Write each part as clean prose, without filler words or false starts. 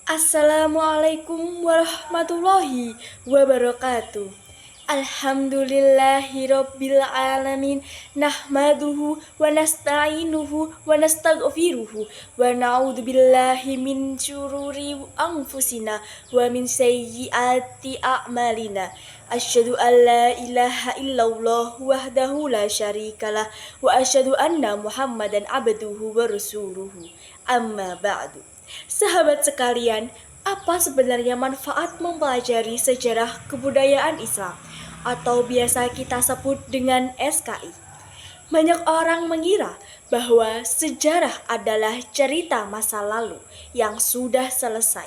Assalamualaikum warahmatullahi wabarakatuh. Alhamdulillahirabbil alamin, nahmaduhu wa nasta'inuhu wa nastaghfiruhu wa na'udzubillahi min syururi anfusina wa min sayyiati a'malina. Asyhadu an la ilaha illallah wahdahu la syarikalah wa asyhadu anna Muhammadan abduhu wa rasuluhu. Amma ba'du. Sahabat sekalian, apa sebenarnya manfaat mempelajari sejarah kebudayaan Islam atau biasa kita sebut dengan SKI? Banyak orang mengira bahwa sejarah adalah cerita masa lalu yang sudah selesai.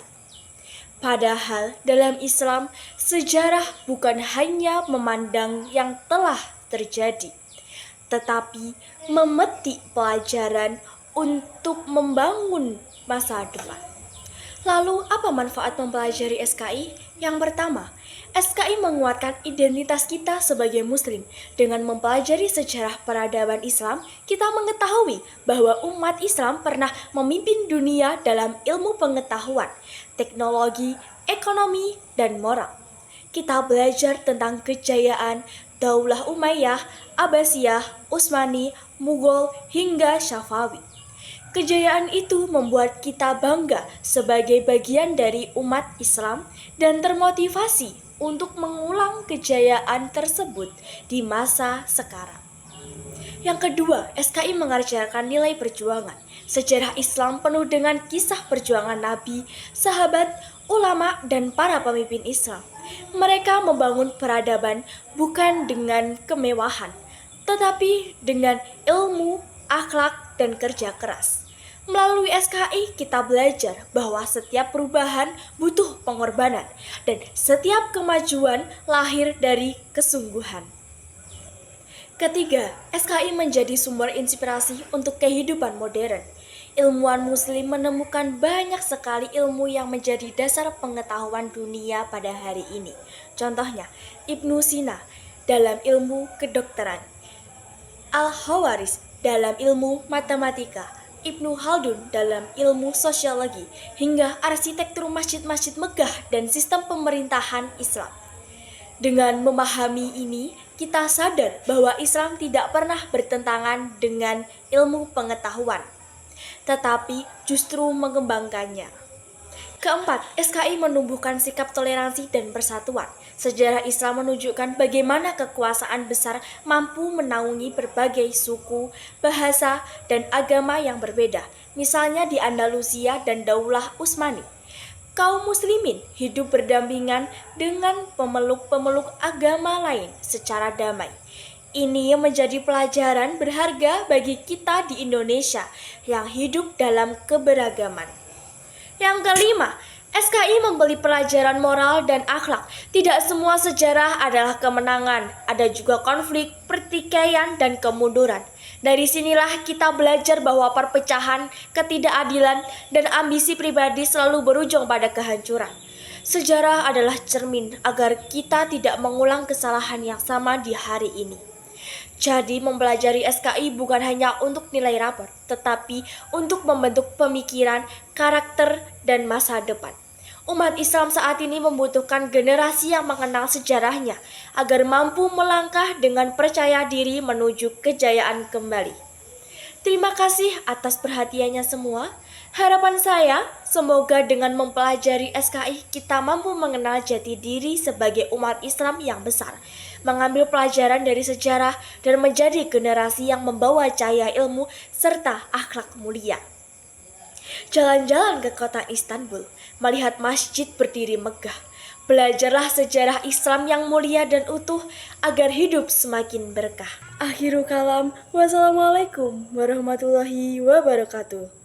Padahal dalam Islam, sejarah bukan hanya memandang yang telah terjadi, tetapi memetik pelajaran untuk membangun masa depan. Lalu, apa manfaat mempelajari SKI? Yang pertama, SKI menguatkan identitas kita sebagai Muslim. Dengan mempelajari sejarah peradaban Islam, kita mengetahui bahwa umat Islam pernah memimpin dunia dalam ilmu pengetahuan, teknologi, ekonomi, dan moral. Kita belajar tentang kejayaan Daulah Umayyah, Abbasiyah, Utsmani, Mughal, hingga Syafawi. Kejayaan itu membuat kita bangga sebagai bagian dari umat Islam dan termotivasi untuk mengulang kejayaan tersebut di masa sekarang. Yang kedua, SKI mengajarkan nilai perjuangan. Sejarah Islam penuh dengan kisah perjuangan Nabi, sahabat, ulama, dan para pemimpin Islam. Mereka membangun peradaban bukan dengan kemewahan, tetapi dengan ilmu, akhlak, dan kerja keras. Melalui SKI, kita belajar bahwa setiap perubahan butuh pengorbanan dan setiap kemajuan lahir dari kesungguhan. Ketiga, SKI menjadi sumber inspirasi untuk kehidupan modern. Ilmuwan Muslim menemukan banyak sekali ilmu yang menjadi dasar pengetahuan dunia pada hari ini. Contohnya, Ibnu Sina dalam ilmu kedokteran, Al-Khawarizmi dalam ilmu matematika, Ibnu Khaldun dalam ilmu sosiologi, hingga arsitektur masjid-masjid megah dan sistem pemerintahan Islam. Dengan memahami ini, kita sadar bahwa Islam tidak pernah bertentangan dengan ilmu pengetahuan, tetapi justru mengembangkannya. Keempat, SKI menumbuhkan sikap toleransi dan persatuan. Sejarah Islam menunjukkan bagaimana kekuasaan besar mampu menaungi berbagai suku, bahasa, dan agama yang berbeda. Misalnya di Andalusia dan Daulah Utsmani. Kaum muslimin hidup berdampingan dengan pemeluk-pemeluk agama lain secara damai. Ini menjadi pelajaran berharga bagi kita di Indonesia yang hidup dalam keberagaman. Yang kelima, SKI memberi pelajaran moral dan akhlak. Tidak semua sejarah adalah kemenangan, ada juga konflik, pertikaian, dan kemunduran. Dari sinilah kita belajar bahwa perpecahan, ketidakadilan, dan ambisi pribadi selalu berujung pada kehancuran. Sejarah adalah cermin agar kita tidak mengulang kesalahan yang sama di hari ini. Jadi mempelajari SKI bukan hanya untuk nilai rapor, tetapi untuk membentuk pemikiran, karakter, dan masa depan. Umat Islam saat ini membutuhkan generasi yang mengenal sejarahnya agar mampu melangkah dengan percaya diri menuju kejayaan kembali. Terima kasih atas perhatiannya semua. Harapan saya, semoga dengan mempelajari SKI kita mampu mengenal jati diri sebagai umat Islam yang besar, mengambil pelajaran dari sejarah dan menjadi generasi yang membawa cahaya ilmu serta akhlak mulia. Jalan-jalan ke kota Istanbul, melihat masjid berdiri megah. Belajarlah sejarah Islam yang mulia dan utuh agar hidup semakin berkah. Akhirul kalam, wassalamualaikum warahmatullahi wabarakatuh.